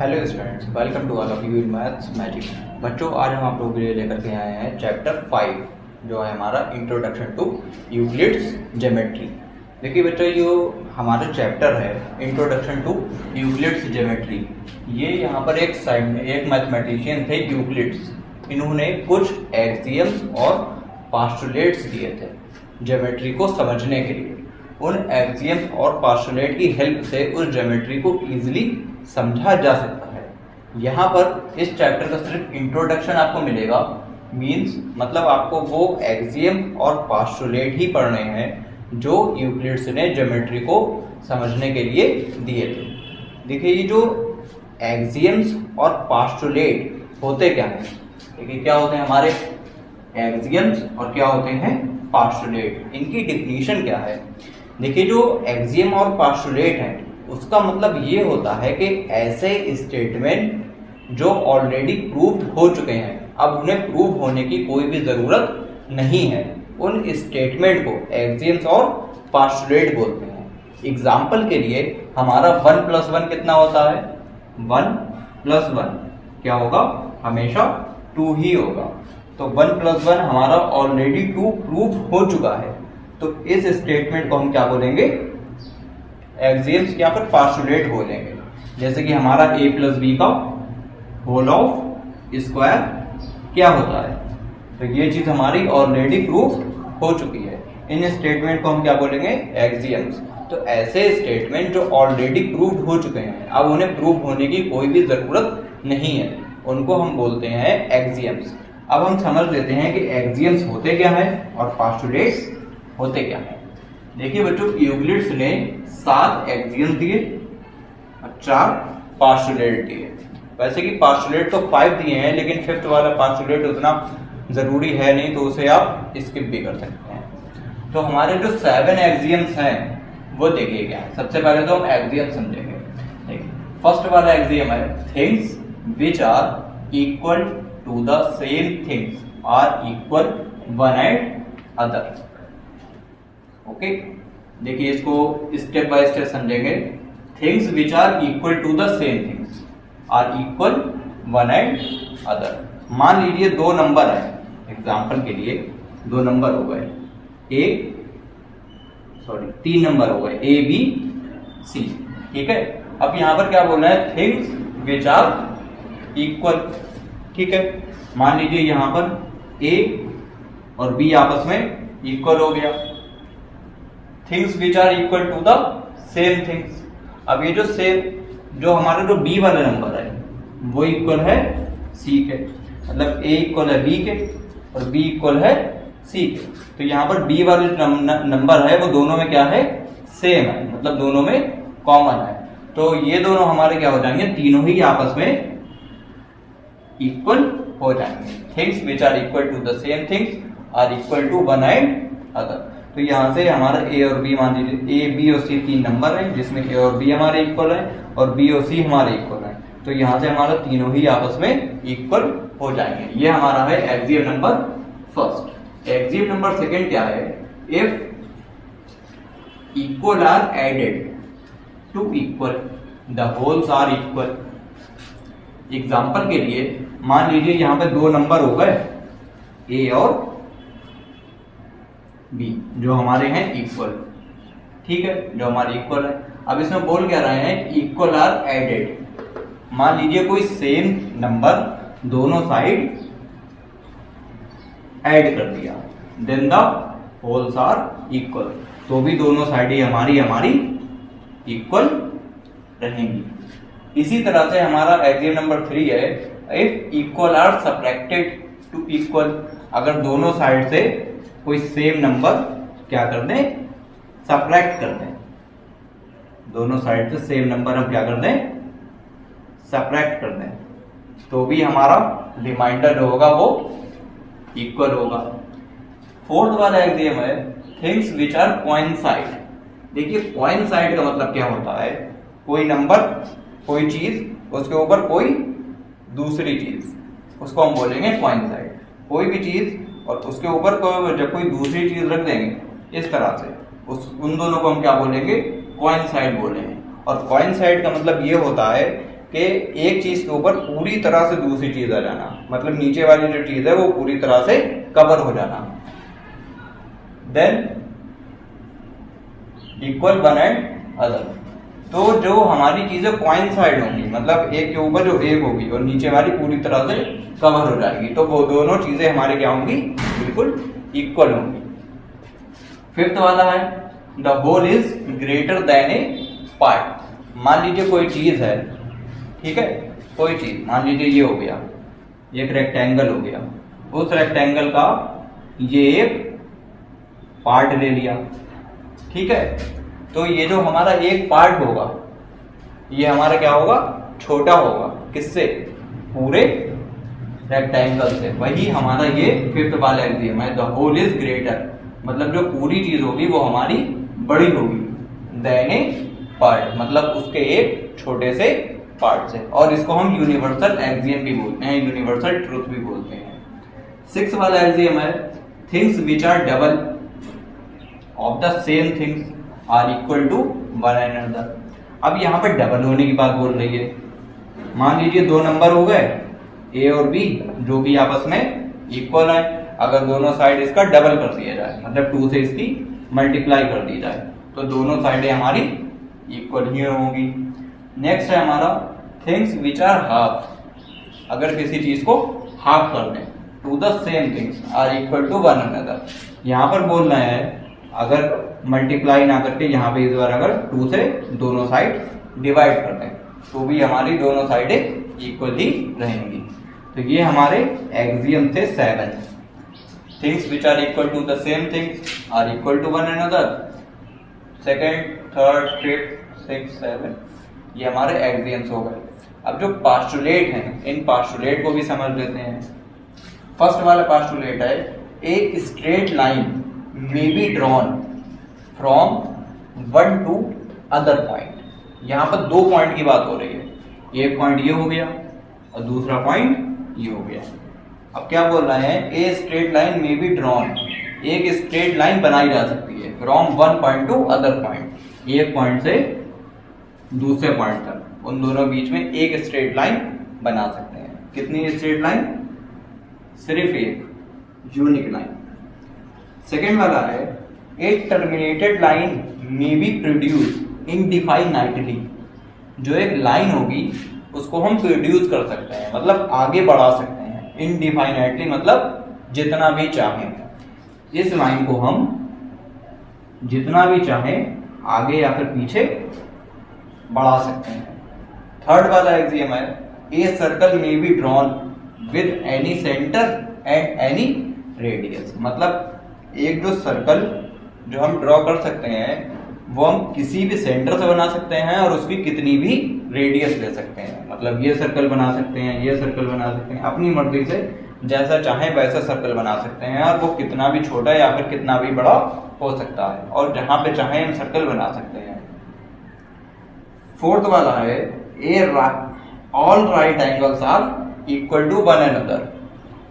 Hello students, welcome to all of you in maths magic. बच्चों, आज हम आप लोगों के लिए लेकर के आए हैं चैप्टर 5 जो है हमारा इंट्रोडक्शन टू यूक्लिड्स ज्योमेट्री। देखिए बच्चों, ये हमारा चैप्टर है इंट्रोडक्शन टू यूक्लिड्स ज्योमेट्री। ये यहाँ पर एक साइड में एक मैथमेटिशियन थे यूक्लिड्स। इन्होंने कुछ एक्सियम्स और पास्टुलेट्स दिए थे ज्योमेट्री को समझने के लिए। उन एक्सियम्स और पास्टुलेट की हेल्प से उस ज्योमेट्री को इजीली समझा जा सकता है। यहाँ पर इस चैप्टर का सिर्फ इंट्रोडक्शन आपको मिलेगा, मींस मतलब आपको वो एक्सियम और पास्टुलेट ही पढ़ने हैं जो यूक्लिड्स ने ज्योमेट्री को समझने के लिए दिए थे। देखिए, ये जो एक्सियम्स और पास्टुलेट होते क्या हैं, देखिए क्या होते हैं हमारे एक्सियम्स और क्या होते हैं पास्टुलेट, इनकी डिफिनीशन क्या है। देखिए, जो एक्सियम और पास्टुलेट है उसका मतलब ये होता है कि ऐसे स्टेटमेंट जो ऑलरेडी प्रूव हो चुके हैं, अब उन्हें प्रूव होने की कोई भी जरूरत नहीं है, उन स्टेटमेंट को एक्सियम्स और पास्टुलेट बोलते हैं। एग्जाम्पल के लिए हमारा 1 + 1 कितना होता है? 1 + 1 क्या होगा? हमेशा 2 ही होगा। तो 1 + 1 हमारा ऑलरेडी 2 प्रूव हो चुका है, तो इस स्टेटमेंट को हम क्या बोलेंगे? एक्सियम्स या फिर पास्टुलेट बोलेंगे। जैसे कि हमारा a + b का होल ऑफ स्क्वायर क्या होता है, तो ये चीज हमारी ऑलरेडी प्रूव हो चुकी है। इन स्टेटमेंट को हम क्या बोलेंगे? एक्सियम्स। तो ऐसे स्टेटमेंट जो ऑलरेडी प्रूव हो चुके हैं, अब उन्हें प्रूव होने की कोई भी जरूरत नहीं है, उनको हम बोलते हैं एक्सियम्स। अब हम समझ लेते हैं कि एक्सियम्स होते क्या है और पास्टुलेट्स होते क्या है। देखिए बच्चों, यूक्लिड्स ने 7 एक्सियम्स दिए और 4 पास्टुलेट दिए। वैसे कि पास्टुलेट तो 5 दिए हैं, लेकिन 5th वाला पास्टुलेट उतना जरूरी है नहीं, तो उसे आप स्किप भी कर सकते हैं। तो हमारे जो 7 एक्सियम्स हैं वो देखिए क्या है। सबसे पहले तो हम एक्सियम समझेंगे। देखिए, फर्स्ट वाला एक्सियम है things which are equal to the same things are equal one and other. Okay, देखिए इसको स्टेप बाय स्टेप समझेंगे। Things which are equal to the same things are equal one and other. मान लीजिए 2 number है, example के लिए 2 number हो गए, 3 नंबर हो गए A B C, ठीक है। अब यहां पर क्या बोलना है? थिंग्स विच आर इक्वल, ठीक है। मान लीजिए यहां पर A और B आपस में इक्वल हो गया। Things which are equal to the same things. अब ये जो हमारा जो बी वाला नंबर है वो इक्वल है सी के, मतलब ए इक्वल है बी के और बी इक्वल है सी के। तो यहाँ पर बी वाले नंबर है वो दोनों में क्या है? सेम है, मतलब दोनों में कॉमन है। तो ये दोनों हमारे क्या हो जाएंगे? तीनों ही आपस में इक्वल हो जाएंगे। Things which are equal to the same things are equal to one and other. तो यहाँ से हमारा ए और बी, मान लीजिए ए बी और सी 3 नंबर है जिसमें ए और बी हमारे इक्वल है और बी और सी हमारे इक्वल है। तो यहाँ से हमारा तीनों ही आपस में इक्वल हो जाएंगे। ये हमारा है axiom number first. Axiom number second क्या है? If equal are added to equal the wholes are equal. Example के लिए मान लीजिए यहाँ पे 2 नंबर हो गए ए और बी जो हमारे हैं इक्वल, ठीक है, जो हमारे इक्वल है। अब इसमें बोल क्या रहे हैं? Equal are added. मान लीजिए कोई सेम नंबर दोनों साइड ऐड कर दिया, then the wholes are equal, तो भी दोनों साइड ही हमारी इक्वल रहेंगी। इसी तरह से हमारा एक्सियम नंबर 3 है if equal are subtracted to equal. अगर दोनों साइड से कोई सेम नंबर क्या कर दें? सब्ट्रैक्ट कर दें। दोनों साइड से सेम नंबर हम क्या कर दें? सब्ट्रैक्ट कर दें, तो भी हमारा रिमाइंडर जो होगा वो इक्वल होगा। फोर्थ वाला एक्सियम है थिंग्स विच आर कोइंसाइड। देखिए, कोइंसाइड का मतलब क्या होता है? कोई नंबर, कोई चीज, उसके ऊपर कोई दूसरी चीज, उसको हम बोलेंगे कोइंसाइड। कोई भी चीज और उसके ऊपर जब कोई दूसरी चीज रख देंगे इस तरह से, उन दोनों को हम क्या बोलेंगे? कोइंसाइड बोलेंगे। और कोइंसाइड का मतलब ये होता है कि एक चीज के ऊपर पूरी तरह से दूसरी चीज आ जाना, मतलब नीचे वाली जो चीज है वो पूरी तरह से कवर हो जाना। Than equal one and other, तो जो हमारी चीजें कोइंसाइड होंगी, मतलब एक के ऊपर जो एक होगी और नीचे वाली पूरी तरह से कवर हो जाएगी, तो वो दोनों चीजें हमारे क्या होंगी, बिल्कुल इक्वल होंगी। फिफ्थ वाला है the whole is greater than a part. मान लीजिए कोई चीज है, ठीक है, कोई चीज मान लीजिए ये हो गया, ये एक रेक्टेंगल हो गया, उस रेक्टेंगल का ये एक पार्ट ले लिया, ठीक है, तो ये जो हमारा एक पार्ट होगा ये हमारा क्या होगा, छोटा होगा, किससे, पूरे रेक्टेंगल से। वही हमारा ये फिफ्थ वाला एक्सियम है, द होल इज ग्रेटर, मतलब जो पूरी चीज होगी वो हमारी बड़ी होगी देन ए पार्ट, मतलब उसके एक छोटे से पार्ट से, और इसको हम यूनिवर्सल एक्सियम भी बोलते हैं, यूनिवर्सल ट्रूथ भी बोलते हैं। सिक्स वाला एक्सियम है things which are double of the same things are equal to one another अनदर। अब यहाँ पर डबल होने की बात बोल रही है। मान लीजिए दो नंबर हो गए ए और बी, जो भी आपस में इक्वल है, अगर दोनों साइड इसका डबल कर दिया जाए, मतलब 2 से इसकी मल्टीप्लाई कर दी जाए, तो दोनों साइडें हमारी इक्वल ही होंगी। नेक्स्ट है हमारा थिंग्स विच आर हाफ, अगर किसी चीज को हाफ कर दें, to the same things are equal to one another. यहाँ पर बोलना है अगर मल्टीप्लाई ना करके यहाँ पे इस बार अगर 2 से दोनों साइड डिवाइड कर दें तो भी हमारी दोनों साइडें इक्वल ही रहेंगी। तो ये हमारे एक्सियम थे 7, things which are equal to the same things are equal to one another, second, third, fifth, six, 7, ये हमारे एक्सियम्स हो गए। अब जो पास्टुलेट हैं, इन पास्टुलेट को भी समझ लेते हैं। फर्स्ट वाला पास्टुलेट है एक straight line may be drawn from one two other point. यहां पर 2 पॉइंट की बात हो रही है, एक पॉइंट ये हो गया और दूसरा पॉइंट ये हो गया। अब क्या बोल रहे हैं, a straight line may be drawn, एक स्ट्रेट लाइन बनाई जा सकती है from one point two other point, एक पॉइंट से दूसरे पॉइंट तक, उन दोनों बीच में एक स्ट्रेट लाइन बना सकते हैं। कितनी स्ट्रेट लाइन, सिर्फ एक, यूनिक लाइन। सेकेंड वाला है a terminated line may be produce indefinitely, जो एक लाइन होगी उसको हम प्रोड्यूस कर सकते हैं, मतलब आगे बढ़ा सकते हैं, इनडिफाइनाइटली मतलब जितना भी चाहें, इस लाइन को हम जितना भी चाहें आगे या फिर पीछे बढ़ा सकते हैं। थर्ड वाला एक्सियम है a circle may be drawn with any centre and any radius, मतलब एक जो सर्कल जो हम ड्रॉ कर सकते हैं वो हम किसी भी सेंटर से बना सकते हैं और उसकी कितनी भी रेडियस ले सकते हैं, मतलब ये सर्कल बना सकते हैं, ये सर्कल बना सकते हैं, अपनी मर्जी से जैसा चाहे वैसा सर्कल बना सकते हैं, और वो कितना भी छोटा या फिर कितना भी बड़ा हो सकता है, और जहां पे चाहे हम सर्कल बना सकते हैं। फोर्थ वाला है a all right angles are equal to one another,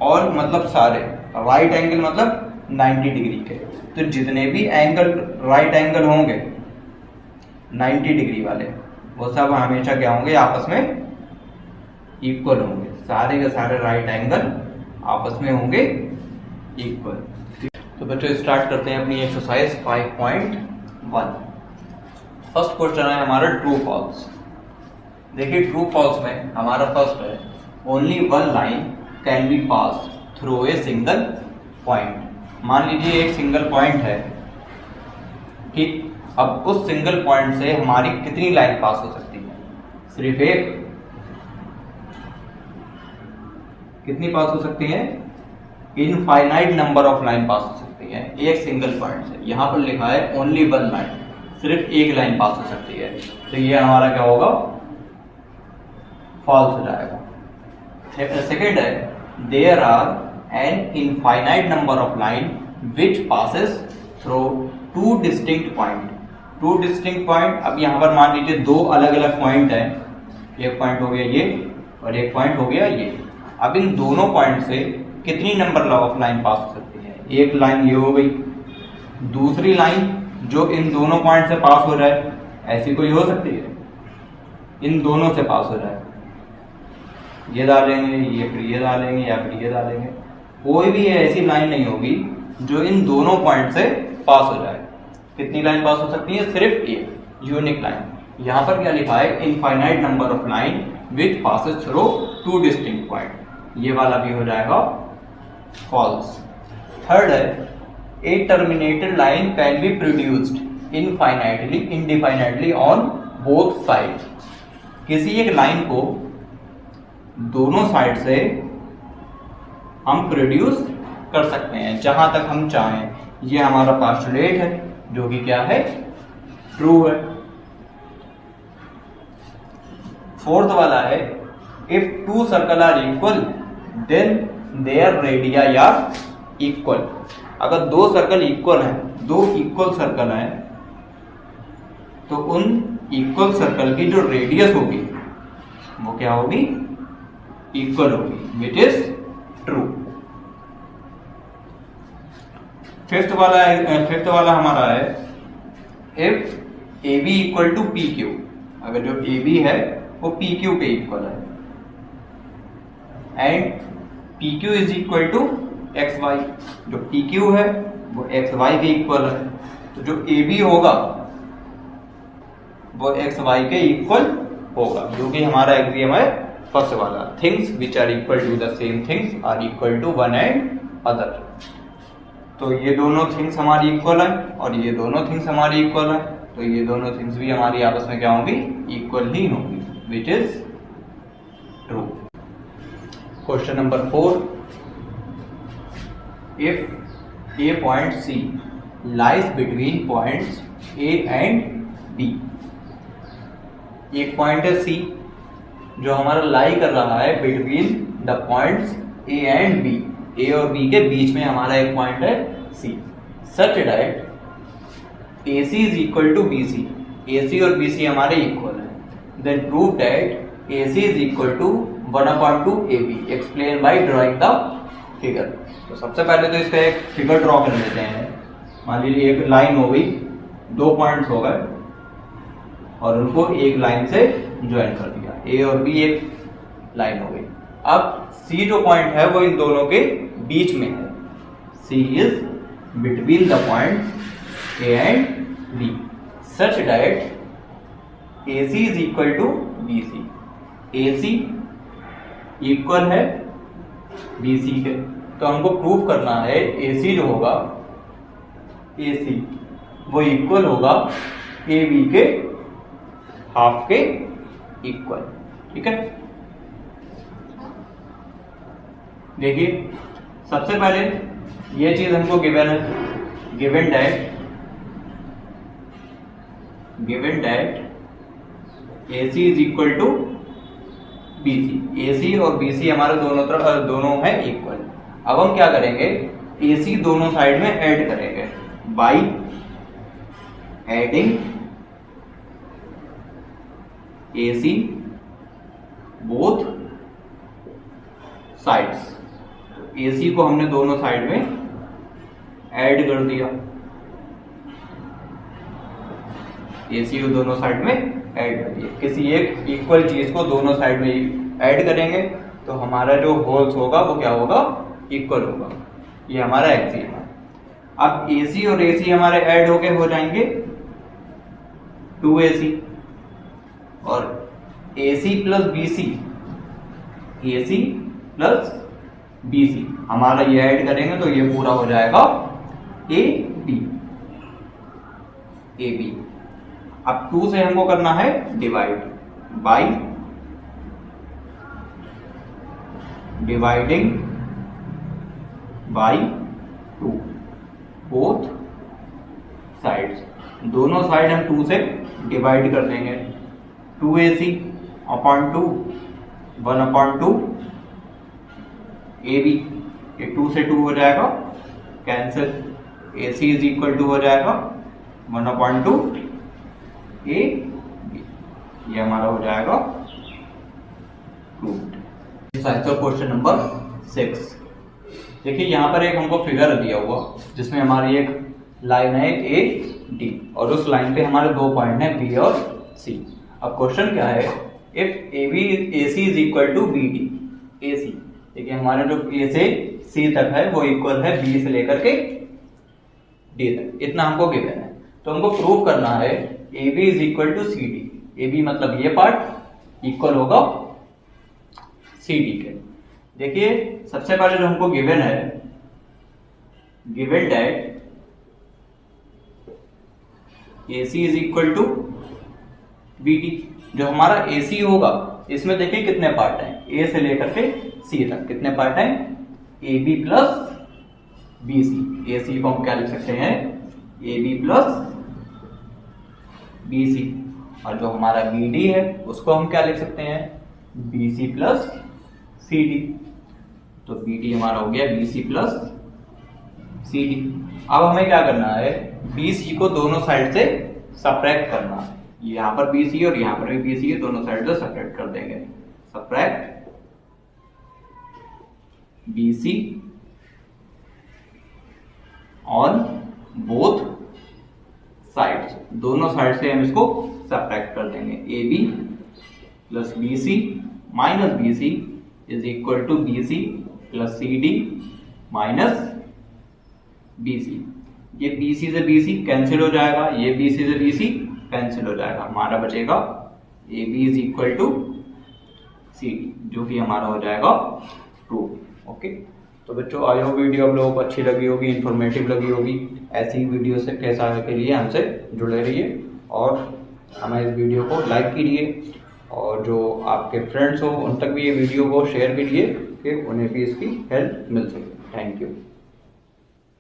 all मतलब सारे, राइट एंगल मतलब 90 डिग्री के, तो जितने भी एंगल राइट एंगल होंगे 90 डिग्री वाले वो सब हमेशा क्या होंगे, आपस में इक्वल होंगे, सारे के सारे राइट एंगल आपस में होंगे इक्वल। तो बच्चों स्टार्ट करते हैं अपनी एक्सरसाइज 5.1। फर्स्ट क्वेश्चन है हमारा ट्रू फॉल्स। देखिए ट्रू फॉल्स में हमारा फर्स्ट है only one line can B pass through a single point. मान लीजिए एक सिंगल पॉइंट है, ठीक, अब उस सिंगल पॉइंट से हमारी कितनी लाइन पास हो सकती है, सिर्फ एक। कितनी पास हो सकती है, इनफाइनाइट नंबर ऑफ लाइन पास हो सकती है एक सिंगल पॉइंट से। यहां पर लिखा है ओनली वन लाइन, सिर्फ एक लाइन पास हो सकती है, तो ये हमारा क्या होगा, फॉल्स हो जाएगा। सेकेंड है there are an infinite number of line which passes through two distinct point। two distinct point, अब यहाँ पर मान लीजिए 2 अलग अलग पॉइंट है, एक पॉइंट हो गया ये और एक पॉइंट हो गया ये। अब इन दोनों पॉइंट से कितनी नंबर ऑफ लाइन पास हो सकती है, एक लाइन ये हो गई, दूसरी लाइन जो इन दोनों पॉइंट से पास हो जाए, ऐसी कोई हो सकती है, इन दोनों से पास हो जाए, ये डालेंगे, ये फिर ये डालेंगे, या फिर ये डालेंगे, कोई भी ऐसी लाइन नहीं होगी जो इन दोनों पॉइंट से पास हो जाए। कितनी लाइन पास हो सकती है? सिर्फ एक, यूनिक लाइन। यहां पर क्या लिखा है? Infinite number of line which passes through two distinct point. ये वाला भी हो जाएगा फॉल्स। थर्ड है, a terminated line can be produced infinitely indefinitely on both side. किसी एक लाइन को दोनों साइड से हम प्रोड्यूस कर सकते हैं जहां तक हम चाहें। ये हमारा पोस्टुलेट है जो कि क्या है? ट्रू है। फोर्थ वाला है, if two circle are equal then their radii are equal. अगर दो सर्कल इक्वल हैं, दो इक्वल सर्कल हैं, तो उन इक्वल सर्कल की जो रेडियस होगी वो क्या होगी? इक्वल होगी, विच इज ट्रू। फिफ्थ वाला हमारा है, if A B equal to P Q. अगर जो ए बी है वो पी क्यू पे इक्वल है, and P Q is equal to X Y. जो पी क्यू है वो एक्स वाई के इक्वल है, तो जो ए बी होगा वो एक्स वाई के इक्वल होगा, जो कि हमारा एक्सियम है फर्स्ट वाला। Things which are equal to the same things are equal to one and other. तो ये दोनों थिंग्स हमारी इक्वल है और ये दोनों थिंग्स हमारी इक्वल है, तो ये दोनों थिंग्स भी हमारी आपस में क्या होंगी? इक्वल ही होंगी, which is true. Question number 4, if a point C lies between points A and B. एक पॉइंट है सी जो हमारा लाई कर रहा है between the points A and B. A और बी के बीच में हमारा एक पॉइंट है C. Such that A C is equal to B C. A C और बी सी हमारे इक्वल है। Then prove that A C is equal to 1/2 A B. Explain by drawing the figure. तो सबसे पहले तो इसका एक फिगर ड्रॉ कर लेते हैं। मान लीजिए एक लाइन हो गई, दो पॉइंट्स हो गए और उनको एक लाइन से ज्वाइन कर दिया। ए और बी एक लाइन हो गई। अब सी जो पॉइंट है वो इन दोनों के बीच में है। C is between the points A and B such that A C is equal to B C. A C equal है बी सी के, तो हमको प्रूव करना है ए सी जो होगा, ए सी वो इक्वल होगा ए बी के हाफ के इक्वल। ठीक है, देखिए सबसे पहले ये चीज हमको गिवन है, given that A C is equal to B C. A C और बी सी हमारे दोनों है इक्वल। अब हम क्या करेंगे? ए सी दोनों साइड में ऐड करेंगे by adding A C both sides. A C को हमने दोनों साइड में ऐड कर दिया। ए सी को दोनों साइड में ऐड कर दिया। किसी एक इक्वल चीज को दोनों साइड में ऐड करेंगे तो हमारा जो होल्स होगा वो क्या होगा? इक्वल होगा। ये हमारा एक्सियम है। अब ए सी और ए सी हमारे ऐड होके हो जाएंगे 2AC और AC plus BC, AC plus BC हमारा ये ऐड करेंगे तो ये पूरा हो जाएगा AB। अब 2 से हमको करना है divide by dividing by 2 both sides. दोनों साइड हम 2 से डिवाइड कर देंगे। 2AC upon 2 1/2 AB। ये 2 से 2 हो जाएगा cancel. AC is equal to हो जाएगा 1/2 AB। ये हमारा हो जाएगा प्रूव्ड। Answer question number 6। देखिए यहाँ पर एक हमको फिगर दिया हुआ जिसमें हमारी एक लाइन है AD और उस लाइन पे हमारे 2 पॉइंट हैं B और C। अब क्वेश्चन क्या है if A C is equal to B D. A C देखिए हमारा जो ए से सी तक है वो इक्वल है बी से लेकर के डी तक, इतना हमको गिवन है। तो हमको प्रूव करना है A B is equal to C D. A B मतलब ये पार्ट इक्वल होगा सी डी के। देखिए सबसे पहले जो हमको गिवन है, given that A C is equal to B D. जो हमारा ए सी होगा इसमें देखिए कितने पार्ट हैं, ए से लेकर के सी तक कितने पार्ट हैं, A B plus B C. A C को हम क्या लिख सकते हैं, A B plus B C. और जो हमारा बी डी है उसको हम क्या लिख सकते हैं, B C plus C D. तो बी डी हमारा हो गया B C plus C D. अब हमें क्या करना है, बी सी को दोनों साइड से सब्ट्रैक्ट करना है। यहां पर बी सी और यहां पर भी बी सी है, दोनों साइड से सब्ट्रैक्ट कर देंगे। Subtract B C on both sides, दोनों साइड से हम इसको सब्ट्रैक्ट कर देंगे। A B plus B C minus B C is equal to B C plus C D minus B C. ये बी सी से बी सी कैंसिल हो जाएगा, ये बी सी से बी सी कैंसिल हो जाएगा, हमारा बचेगा A B is equal to C D, जो कि हमारा हो जाएगा 2। ओके, तो बच्चों आई होप वीडियो आप लोगों को अच्छी लगी होगी, इंफॉर्मेटिव लगी होगी। ऐसी वीडियो से कैसा के लिए हमसे जुड़े रहिए और हमें इस वीडियो को लाइक कीजिए और जो आपके फ्रेंड्स हो उन तक भी ये वीडियो को शेयर कीजिए कि उन्हें भी इसकी हेल्प मिल सके। Thank you.